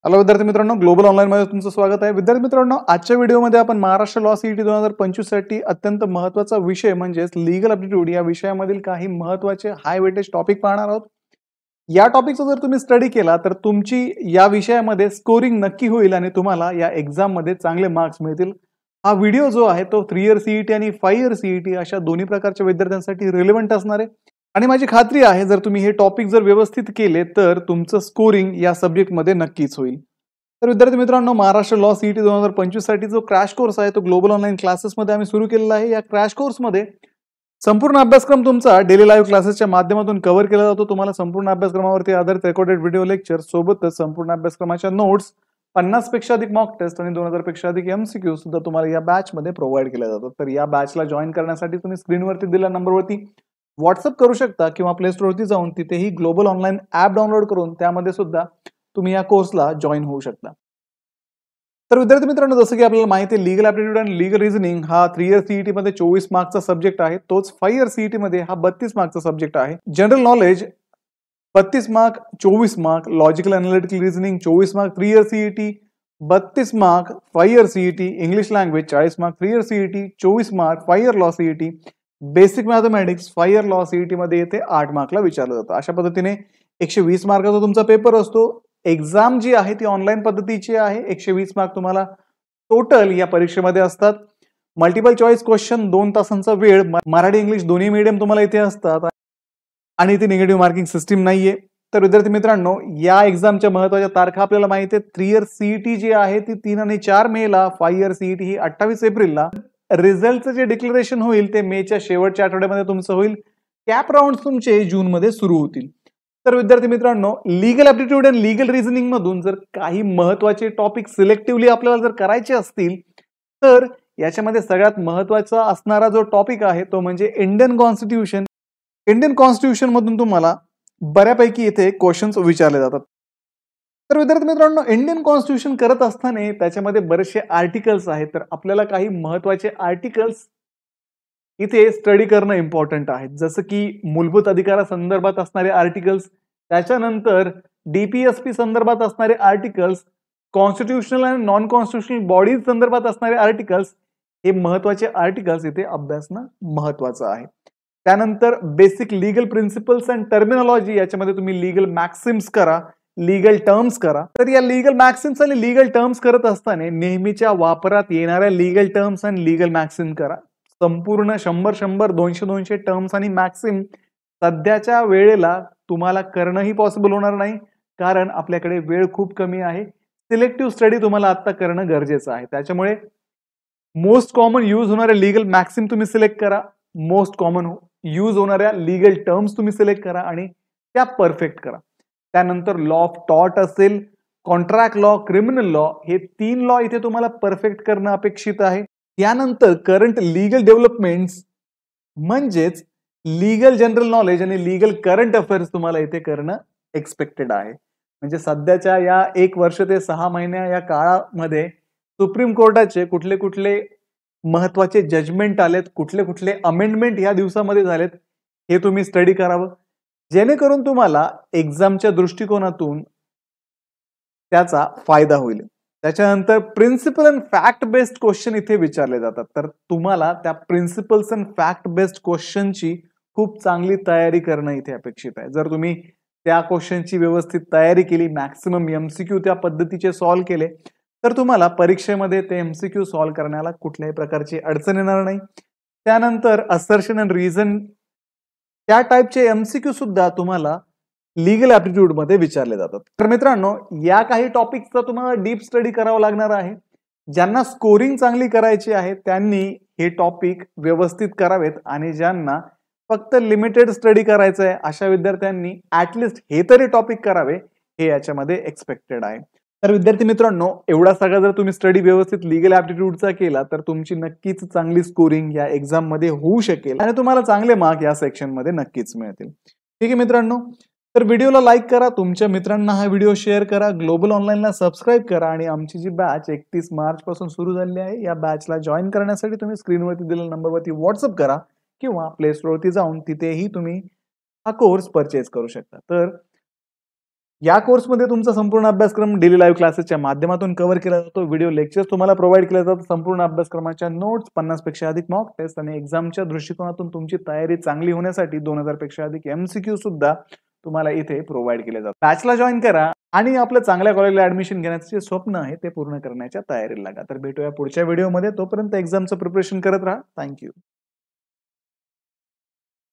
Hello विद्यार्थी मित्रांनो, global online मध्ये तुमचं स्वागत आहे. विद्यार्थी मित्रांनो, आजच्या व्हिडिओमध्ये आपण महाराष्ट्र लॉ सीईटी 2025 साठी अत्यंत महत्त्वाचा विषय म्हणजेच लीगल ॲप्टिट्यूड या विषयामधील काही महत्त्वाचे हाय वेटेज टॉपिक पाहणार आहोत. या टॉपिकचा जर तुम्ही स्टडी केला तर तुमची या विषयामध्ये स्कोरिंग नक्की होईल आणि तुम्हाला या एक्झाम मध्ये चांगले मार्क्स मिळतील. हा व्हिडिओ जो आहे तो 3 इयर सीईटी आणि 5 इयर सीईटी अशा दोन्ही प्रकारच्या विद्यार्थ्यांसाठी रिलेव्हंट असणार आहे. आणि माझी खात्री आहे जर तुम्ही हे टॉपिक जर व्यवस्थित केले तर तुमचं स्कोरिंग या सब्जेक्टमध्ये नक्कीच होईल. तर विद्यार्थी मित्रांनो, महाराष्ट्र लॉ सीईटी 2025 साठी जो क्रॅश कोर्स आहे तो ग्लोबल ऑनलाईन क्लासेसमध्ये आम्ही सुरू केलेला आहे. या क्रॅश कोर्समध्ये संपूर्ण अभ्यासक्रम तुमचा डेली लाईव्ह क्लासेसच्या माध्यमातून कव्हर केला जातो. तुम्हाला संपूर्ण अभ्यासक्रमावरती आधारित रेकॉर्डेड व्हिडिओ लेक्चर सोबतच संपूर्ण अभ्यासक्रमाच्या नोट्स, 50 पेक्षा अधिक मॉक टेस्ट आणि 2000 पेक्षा अधिक एमसीक्यू सुद्धा तुम्हाला या बॅच मध्ये प्रोव्हाइड केल्या जातात. तर या बॅचला जॉईन करण्यासाठी तुम्ही स्क्रीनवरती दिलेल्या नंबरवरती व्हॉट्सअप करू शकता किंवा प्ले स्टोअरवरती जाऊन तिथेही ग्लोबल ऑनलाईन ऍप डाउनलोड करून त्यामध्ये सुद्धा तुम्ही या कोर्सला जॉईन होऊ शकता. तर विद्यार्थी मित्रांनो, जसं की आपल्याला माहिती आहे, लीगल ॲप्टिट्यूड आणि लीगल रिझनिंग हा 3 इयर सीईटी मध्ये 24 मार्कचा सब्जेक्ट आहे. तोच 5 इयर सीईटी मध्ये हा 32 मार्कचा सब्जेक्ट आहे. General knowledge 32 mark, 24 mark, logical analytical reasoning 24 mark 3 year CET, 32 mark 5 year CET, English language 40 mark 3 year CET, 24 mark 5 year law CET, basic mathematics 5 year law CET मध्ये येते 8 मार्कला विचारलं जातं. अशा पद्धतीने 120 मार्काचा तुमचा पेपर असतो. एक्झाम जी आहे ती ऑनलाईन पद्धतीची आहे. 120 मार्क तुम्हाला टोटल या परीक्षेमध्ये असतात. मल्टिपल चॉईस क्वेश्चन 2 तासांचा वेळ, मराठी इंग्लिश दोन्ही मीडियम तुम्हाला इथे असतात आणि ती निगेटिव्ह मार्किंग सिस्टीम नाहीये. तर विद्यार्थी मित्रांनो, या एक्झामच्या महत्त्वाच्या तारखा आपल्याला माहिती आहेत. 3 इयर सीईटी जी आहे ती 3 आणि 4 मेला, 5 इयर सीईटी ही 28 एप्रिलला. रिझल्टचं जे डिक्लेरेशन होईल ते मेच्या शेवटच्या आठवड्यामध्ये तुमचं होईल. कॅप राऊंड तुमचे जून मध्ये सुरू होतील. तर विद्यार्थी मित्रांनो, लीगल ॲप्टिट्यूड आणि लीगल रिझनिंग मधून जर काही महत्त्वाचे टॉपिक सिलेक्टिव्हली आपल्याला जर करायचे असतील तर याच्यामध्ये सगळ्यात महत्त्वाचा असणारा जो टॉपिक आहे तो म्हणजे इंडियन कॉन्स्टिट्यूशन. इंडियन कॉन्स्टिट्यूशन मधून तुम्हाला बऱ्यापैकी इथे क्वेश्चन्स विचारले जातात. तर विद्यार्थी मित्रांनो, इंडियन कॉन्स्टिट्यूशन करत असताना त्याच्यामध्ये बरेचसे आर्टिकल्स आहेत. तर आपल्याला काही महत्त्वाचे आर्टिकल्स इथे स्टडी करणं इम्पॉर्टंट आहे. जसं की मूलभूत अधिकारासंदर्भात असणारे आर्टिकल्स, त्याच्यानंतर डीपीएसपी संदर्भात असणारे आर्टिकल्स, कॉन्स्टिट्यूशनल आणि नॉन कॉन्स्टिट्यूशनल बॉडीज संदर्भात असणारे आर्टिकल्स, हे महत्त्वाचे आर्टिकल्स इथे अभ्यासणं महत्त्वाचं आहे. त्यानंतर basic legal principles and terminology, याच्यामध्ये तुम्ही लीगल मॅक्सिम्स करा, लीगल टर्म्स करा. तर या लीगल मॅक्सिम्स आणि लीगल टर्म्स करत असताना नेहमीच्या वापरात येणाऱ्या लीगल टर्म्स आणि लीगल मॅक्सिम करा. संपूर्ण 100 200 टर्म्स आणि मॅक्सिम सध्याच्या वेळेला तुम्हाला करणंही पॉसिबल होणार नाही, कारण आपल्याकडे वेळ खूप कमी आहे. सिलेक्टिव्ह स्टडी तुम्हाला आता करणं गरजेचं आहे. त्याच्यामुळे मोस्ट कॉमन यूज होणाऱ्या लीगल मॅक्सिम तुम्ही सिलेक्ट करा, मोस्ट कॉमन यूज होणाऱ्या लीगल टर्म्स तुम्ही सिलेक्ट करा आणि त्या परफेक्ट करा. त्यानंतर लॉ ऑफ टॉर्ट असेल, कॉन्ट्रॅक्ट लॉ, क्रिमिनल लॉ, हे 3 लॉ इथे तुम्हाला परफेक्ट करणं अपेक्षित आहे. यानंतर करंट लीगल डेव्हलपमेंट्स म्हणजेच लीगल जनरल नॉलेज आणि लीगल करंट अफेअर्स तुम्हाला इथे करणं एक्सपेक्टेड आहे. म्हणजे सध्याच्या या 1 वर्ष ते 6 महिन्या या काळामध्ये सुप्रीम कोर्टाचे कुठले कुठले महत्वाचे जजमेंट आलेत, कुठले कुठले अमेंडमेंट या दिवसामध्ये झालेत, हे तुम्ही स्टडी करावं, जेणेकरून तुम्हाला एक्झामच्या दृष्टिकोनातून त्याचा फायदा होईल. त्याच्यानंतर principle and fact based question इथे विचारले जातात. तर तुम्हाला त्या प्रिन्सिपल्स अँड फॅक्ट बेस्ड क्वेश्चनची खूप चांगली तयारी करणं इथे अपेक्षित आहे. जर तुम्ही त्या क्वेश्चनची व्यवस्थित तयारी केली, मॅक्सिमम एमसीक्यू त्या पद्धतीचे सॉल्व्ह केले, तर तुम्हाला परीक्षेमध्ये ते एमसीक्यू सॉल्व्ह करण्याला कुठल्याही प्रकारची अडचण येणार नाही. त्यानंतर असर्शन अँड रिझन त्या टाईपचे एमसीक्यू सुद्धा तुम्हाला लीगल ॲप्टिट्यूड मध्ये विचारले जातात. तर मित्रांनो, या काही टॉपिकचा तुम्हाला डीप स्टडी करावा लागणार आहे. ज्यांना स्कोरिंग चांगली करायची आहे त्यांनी हे टॉपिक व्यवस्थित करावेत आणि ज्यांना फक्त लिमिटेड स्टडी करायचं आहे अशा विद्यार्थ्यांनी ऍटलिस्ट हे तरी टॉपिक करावे, हे याच्यामध्ये एक्सपेक्टेड आहे. तर विद्यार्थी मित्रांनो, एवढा सगळा जर तुम्ही स्टडी व्यवस्थित लीगल ॲप्टिट्यूडचा केला तर तुमची नक्कीच चांगली स्कोरिंग या एक्झाम मध्ये होऊ शकेल आणि तुम्हाला चांगले मार्क या सेक्शन मध्ये नक्कीच मिळतील. ठीक आहे मित्रांनो, तर व्हिडिओला लाईक करा, तुमच्या मित्रांना हा व्हिडिओ शेअर करा, ग्लोबल ऑनलाईनला सबस्क्राईब करा आणि आमची जी बॅच 31 मार्च पासून सुरू झाली आहे या बॅचला जॉईन करण्यासाठी तुम्ही स्क्रीनवरती दिलेल्या नंबरवरती व्हॉट्सअप करा किंवा प्ले स्टोअरवरती जाऊन तिथेही तुम्ही हा कोर्स परचेज करू शकता. तर या कोर्समध्ये तुमचा संपूर्ण अभ्यासक्रम डेली लाईव्ह क्लासेसच्या माध्यमातून कव्हर केला जातो. व्हिडिओ लेक्चर्स तुम्हाला प्रोव्हाइड केले जातात. संपूर्ण अभ्यासक्रमाच्या नोट्स, 50 पेक्षा अधिक मॉक टेस्ट आणि एक्झामच्या दृष्टिकोनातून तुमची तयारी चांगली होण्यासाठी 2000 पेक्षा अधिक MCQ सुद्धा तुम्हाला इथे प्रोव्हाइड केले जातात. बॅचला जॉईन करा आणि आपलं चांगल्या कॉलेजला ऍडमिशन घेण्याचे जे स्वप्न आहे ते पूर्ण करण्याच्या तयारीला लागा. तर भेटूया पुढच्या व्हिडिओमध्ये. तोपर्यंत एक्झामचं प्रिपरेशन करत राहा. थँक्यू.